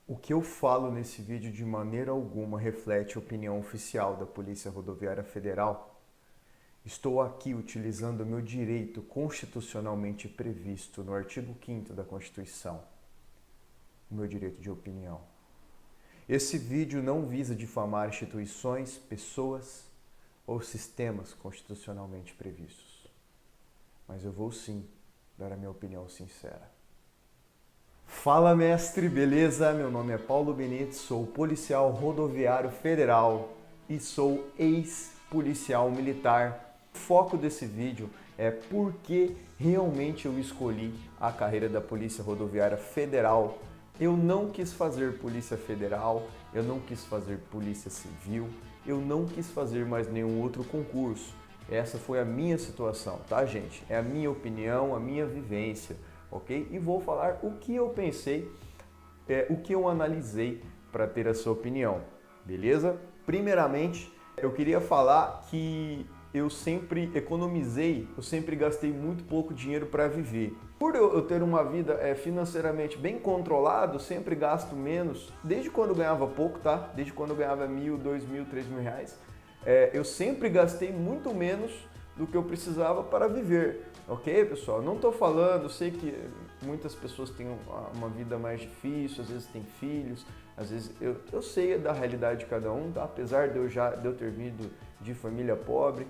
O que eu falo nesse vídeo de maneira alguma reflete a opinião oficial da Polícia Rodoviária Federal. Estou aqui utilizando o meu direito constitucionalmente previsto no artigo 5º da Constituição, o meu direito de opinião. Esse vídeo não visa difamar instituições, pessoas ou sistemas constitucionalmente previstos, mas eu vou sim dar a minha opinião sincera. Fala, mestre, beleza? Meu nome é Paulo Benites, sou policial rodoviário federal e sou ex-policial militar. O foco desse vídeo é por que realmente eu escolhi a carreira da Polícia Rodoviária Federal. Eu não quis fazer Polícia Federal, eu não quis fazer Polícia Civil, eu não quis fazer mais nenhum outro concurso. Essa foi a minha situação, tá, gente? É a minha opinião, a minha vivência. Ok? E vou falar o que eu pensei, o que eu analisei para ter a sua opinião, beleza? Primeiramente, eu queria falar que eu sempre economizei, eu sempre gastei muito pouco dinheiro para viver. Por eu ter uma vida financeiramente bem controlada, sempre gasto menos, desde quando eu ganhava pouco, tá? Desde quando eu ganhava R$1.000, R$2.000, R$3.000, eu sempre gastei muito menos do que eu precisava para viver. Ok, pessoal? Não estou falando, eu sei que muitas pessoas têm uma vida mais difícil, às vezes têm filhos, às vezes eu sei da realidade de cada um, tá? Apesar de eu ter vindo de família pobre,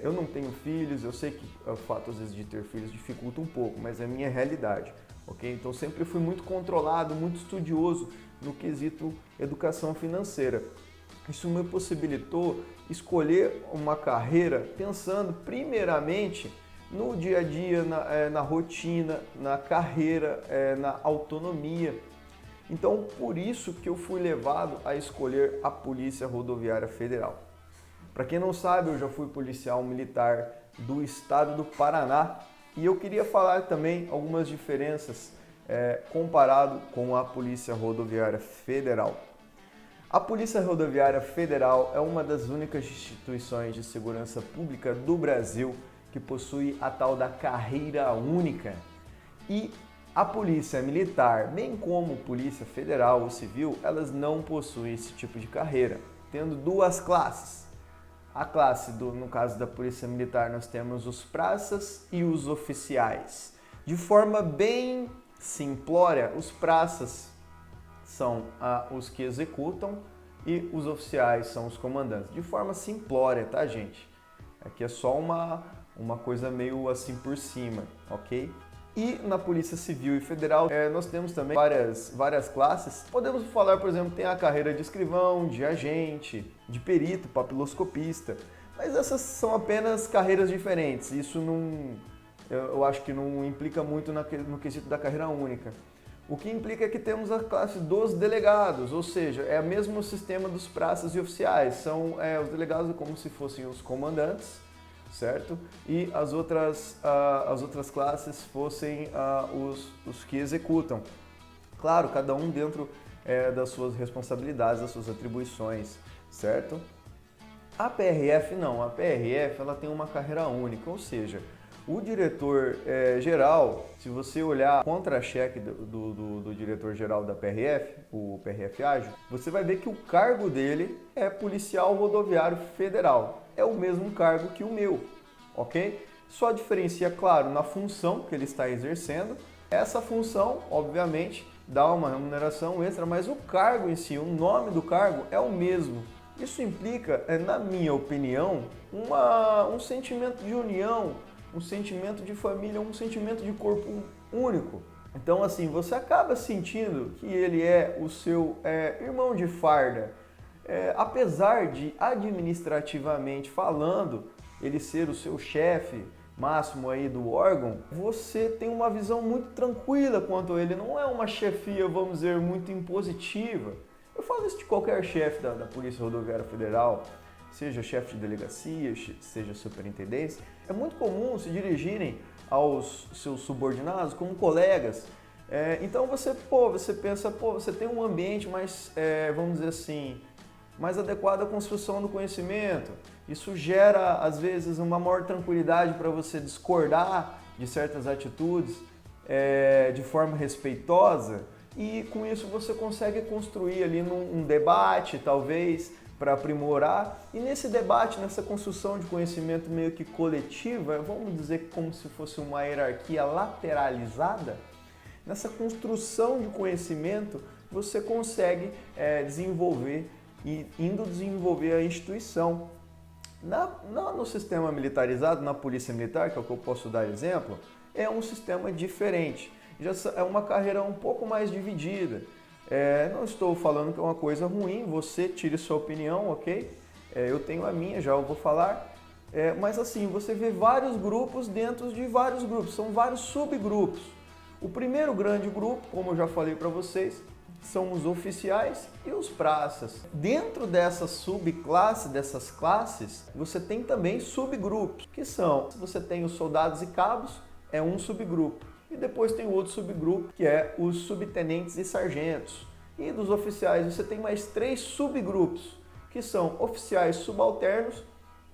eu não tenho filhos, eu sei que o fato às vezes de ter filhos dificulta um pouco, mas é a minha realidade, ok? Então sempre fui muito controlado, muito estudioso no quesito educação financeira. Isso me possibilitou escolher uma carreira pensando primeiramente no dia a dia, na rotina, na carreira, na autonomia. Então, por isso que eu fui levado a escolher a Polícia Rodoviária Federal. Para quem não sabe, eu já fui policial militar do estado do Paraná e eu queria falar também algumas diferenças comparado com a Polícia Rodoviária Federal. A Polícia Rodoviária Federal é uma das únicas instituições de segurança pública do Brasil que possui a tal da carreira única. E a Polícia Militar, bem como Polícia Federal ou Civil, elas não possuem esse tipo de carreira, tendo duas classes. A classe, no caso da Polícia Militar, nós temos os praças e os oficiais. De forma bem simplória, os praças são os que executam e os oficiais são os comandantes. De forma simplória, tá, gente? Aqui é só uma coisa meio assim por cima, ok? E na Polícia Civil e Federal nós temos também várias classes. Podemos falar, por exemplo, tem a carreira de escrivão, de agente, de perito, papiloscopista. Mas essas são apenas carreiras diferentes. Isso não, eu acho que não implica muito no quesito da carreira única. O que implica é que temos a classe dos delegados, ou seja, é o mesmo sistema dos praças e oficiais. São os delegados como se fossem os comandantes, certo? E as outras classes fossem os que executam. Claro, cada um dentro das suas responsabilidades, das suas atribuições, certo? A PRF não, a PRF ela tem uma carreira única, ou seja, o diretor geral, se você olhar o contra-cheque do diretor-geral da PRF, o PRF Ágil, você vai ver que o cargo dele é policial rodoviário federal. É o mesmo cargo que o meu, ok? Só diferencia, claro, na função que ele está exercendo. Essa função, obviamente, dá uma remuneração extra, mas o cargo em si, o nome do cargo é o mesmo. Isso implica, na minha opinião, um sentimento de união, um sentimento de família, um sentimento de corpo único. Então, assim, você acaba sentindo que ele é o seu irmão de farda. Apesar de, administrativamente falando, ele ser o seu chefe máximo aí do órgão, você tem uma visão muito tranquila quanto a ele. Não é uma chefia, vamos dizer, muito impositiva. Eu falo isso de qualquer chefe da Polícia Rodoviária Federal, seja chefe de delegacia, seja superintendência. É muito comum se dirigirem aos seus subordinados como colegas. Então você pensa, você tem um ambiente mais, vamos dizer assim, mais adequado à construção do conhecimento. Isso gera, às vezes, uma maior tranquilidade para você discordar de certas atitudes de forma respeitosa. e com isso você consegue construir ali um debate, talvez, para aprimorar. E nesse debate, nessa construção de conhecimento meio que coletiva, vamos dizer como se fosse uma hierarquia lateralizada, nessa construção de conhecimento você consegue desenvolver e indo desenvolver a instituição. No sistema militarizado, na polícia militar, que é o que eu posso dar exemplo, é um sistema diferente. Já é uma carreira um pouco mais dividida. Não estou falando que é uma coisa ruim, você tire sua opinião, ok? Eu tenho a minha, já eu vou falar. Mas assim, você vê vários grupos dentro de vários grupos, são vários subgrupos. O primeiro grande grupo, como eu já falei para vocês, são os oficiais e os praças. Dentro dessa subclasse, dessas classes, você tem também subgrupos, que são, você tem os soldados e cabos, é um subgrupo. E depois tem outro subgrupo, que é os subtenentes e sargentos. E dos oficiais você tem mais 3 subgrupos, que são oficiais subalternos,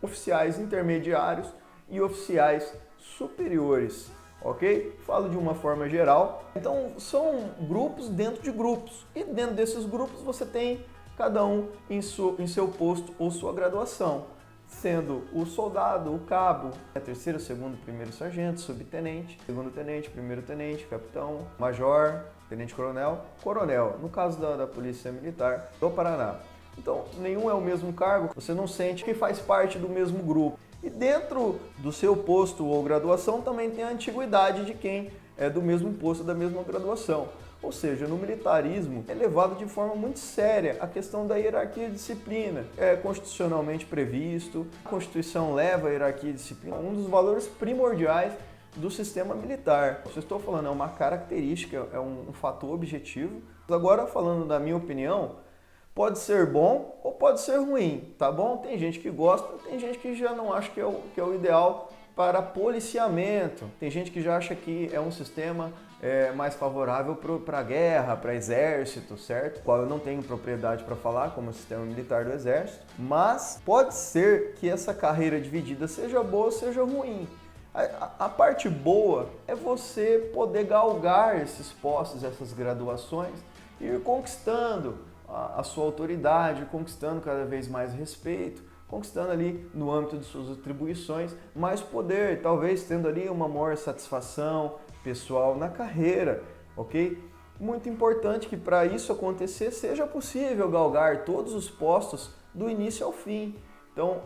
oficiais intermediários e oficiais superiores. Ok? Falo de uma forma geral. Então são grupos dentro de grupos. E dentro desses grupos você tem cada um em seu posto ou sua graduação. Sendo o soldado, o cabo, terceiro, segundo, primeiro sargento, subtenente, segundo tenente, primeiro tenente, capitão, major, tenente-coronel, coronel, no caso da Polícia Militar do Paraná. Então, nenhum é o mesmo cargo, você não sente que faz parte do mesmo grupo. E dentro do seu posto ou graduação também tem a antiguidade de quem é do mesmo posto, da mesma graduação. Ou seja, no militarismo é levado de forma muito séria a questão da hierarquia e disciplina. É constitucionalmente previsto, a Constituição leva a hierarquia e disciplina, um dos valores primordiais do sistema militar. Eu estou falando, é uma característica, é um fator objetivo. Agora, falando da minha opinião, pode ser bom ou pode ser ruim, tá bom? Tem gente que gosta, tem gente que já não acha que é o ideal para policiamento. Tem gente que já acha que é um sistema mais favorável para a guerra, para exército, certo? Qual eu não tenho propriedade para falar, como o sistema militar do exército. Mas pode ser que essa carreira dividida seja boa ou seja ruim. A parte boa é você poder galgar esses postos, essas graduações e ir conquistando a sua autoridade, conquistando cada vez mais respeito, conquistando ali no âmbito de suas atribuições mais poder, talvez tendo ali uma maior satisfação pessoal na carreira, ok? Muito importante que para isso acontecer seja possível galgar todos os postos do início ao fim. Então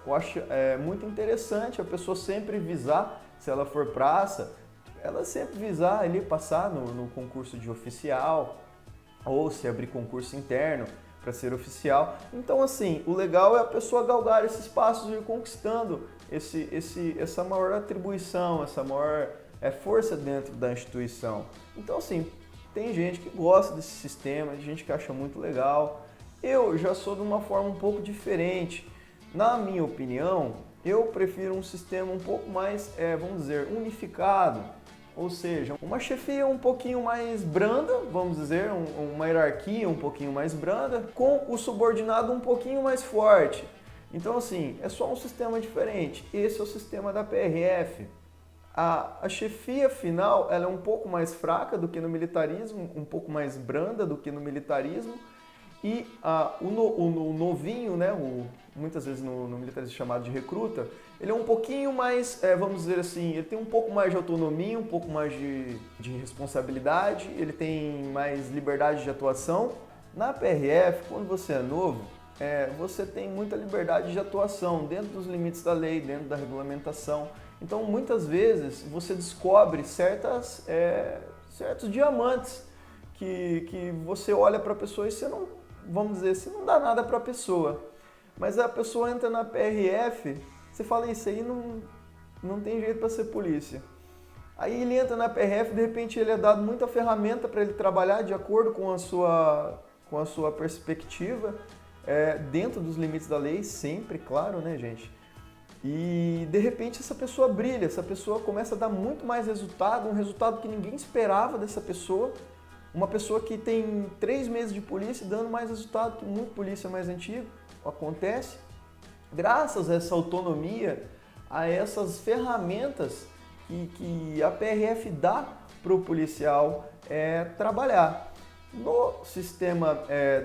eu acho muito interessante a pessoa sempre visar, se ela for praça, ela sempre visar ali passar no concurso de oficial ou se abrir concurso interno para ser oficial. Então assim, o legal é a pessoa galgar esses passos e ir conquistando essa maior atribuição, essa maior força dentro da instituição. Então assim, tem gente que gosta desse sistema, tem gente que acha muito legal. Eu já sou de uma forma um pouco diferente. Na minha opinião, eu prefiro um sistema um pouco mais, vamos dizer, unificado. Ou seja, uma chefia um pouquinho mais branda, vamos dizer, uma hierarquia um pouquinho mais branda, com o subordinado um pouquinho mais forte. Então assim, é só um sistema diferente. Esse é o sistema da PRF. A chefia final ela é um pouco mais fraca do que no militarismo, um pouco mais branda do que no militarismo. E o novinho, né, muitas vezes no militarismo chamado de recruta, ele é um pouquinho mais, vamos dizer assim, ele tem um pouco mais de autonomia, um pouco mais de responsabilidade, ele tem mais liberdade de atuação. Na PRF, quando você é novo, você tem muita liberdade de atuação dentro dos limites da lei, dentro da regulamentação. Então, muitas vezes, você descobre certos diamantes que você olha para a pessoa e você não, vamos dizer, você não dá nada para a pessoa. Mas a pessoa entra na PRF, você fala, isso aí não tem jeito para ser polícia. Aí ele entra na PRF, de repente ele é dado muita ferramenta para ele trabalhar de acordo com a sua perspectiva, dentro dos limites da lei, sempre, claro, né, gente? E de repente essa pessoa brilha, essa pessoa começa a dar muito mais resultado, um resultado que ninguém esperava dessa pessoa. Uma pessoa que tem 3 meses de polícia dando mais resultado que muito polícia mais antigo. Acontece graças a essa autonomia, a essas ferramentas que a PRF dá para o policial trabalhar. No sistema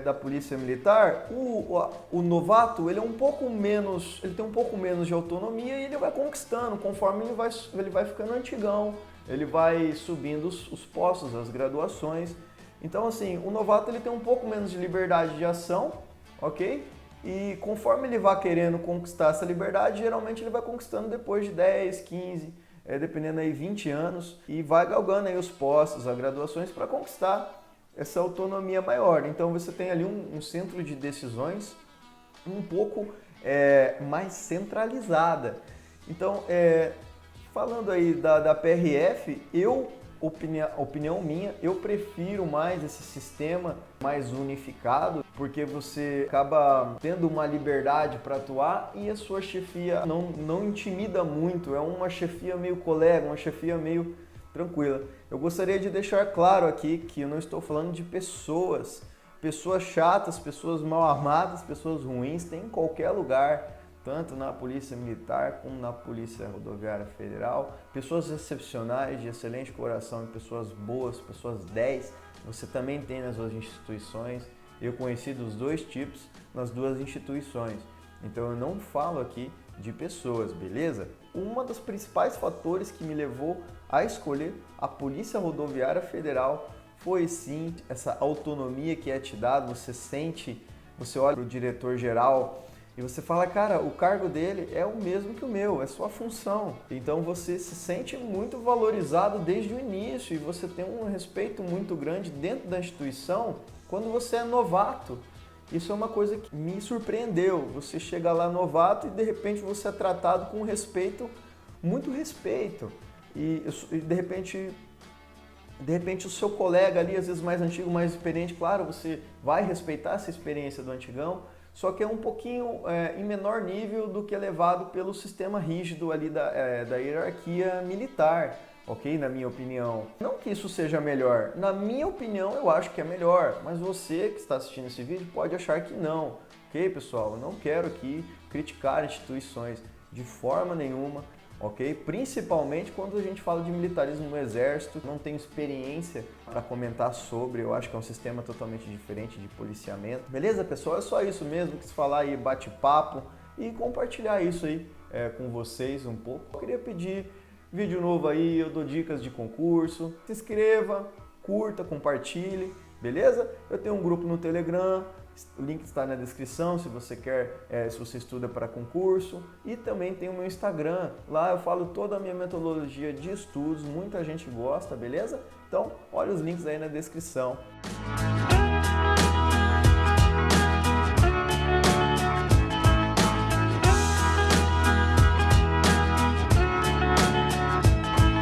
da polícia militar, o novato ele tem um pouco menos de autonomia e ele vai conquistando conforme ele vai ficando antigão, ele vai subindo os postos, as graduações. Então assim, o novato ele tem um pouco menos de liberdade de ação, ok? E conforme ele vai querendo conquistar essa liberdade, geralmente ele vai conquistando depois de 10, 15, dependendo aí 20 anos e vai galgando aí os postos, as graduações para conquistar essa autonomia maior. Então você tem ali um centro de decisões um pouco mais centralizada. Então, falando aí da PRF, opinião minha, eu prefiro mais esse sistema mais unificado, porque você acaba tendo uma liberdade para atuar e a sua chefia não intimida muito, é uma chefia meio colega, uma chefia meio tranquila. Eu gostaria de deixar claro aqui que eu não estou falando de pessoas chatas, pessoas mal armadas, pessoas ruins, tem em qualquer lugar, tanto na Polícia Militar como na Polícia Rodoviária Federal, pessoas excepcionais, de excelente coração, pessoas boas, pessoas 10, você também tem nas duas instituições. Eu conheci dos dois tipos nas duas instituições, então eu não falo aqui de pessoas, beleza? Um dos principais fatores que me levou a escolher a Polícia Rodoviária Federal foi sim essa autonomia que é te dada. Você olha para o diretor-geral e você fala, cara, o cargo dele é o mesmo que o meu, é sua função. Então você se sente muito valorizado desde o início e você tem um respeito muito grande dentro da instituição quando você é novato. Isso é uma coisa que me surpreendeu. Você chega lá novato e de repente você é tratado com respeito, muito respeito. E de repente o seu colega ali, às vezes mais antigo, mais experiente, claro, você vai respeitar essa experiência do antigão, só que é um pouquinho em menor nível do que é levado pelo sistema rígido ali da hierarquia militar, ok? Na minha opinião. Não que isso seja melhor, na minha opinião eu acho que é melhor, mas você que está assistindo esse vídeo pode achar que não, ok, pessoal? Eu não quero aqui criticar instituições de forma nenhuma, ok? Principalmente quando a gente fala de militarismo no Exército, não tenho experiência para comentar sobre, eu acho que é um sistema totalmente diferente de policiamento. Beleza, pessoal? É só isso mesmo, quis falar aí, bate-papo e compartilhar isso aí com vocês um pouco. Eu queria pedir vídeo novo aí, eu dou dicas de concurso, se inscreva, curta, compartilhe, beleza? Eu tenho um grupo no Telegram, o link está na descrição se você quer, se você estuda para concurso, e também tem o meu Instagram, lá eu falo toda a minha metodologia de estudos, muita gente gosta, beleza? Então, olha os links aí na descrição.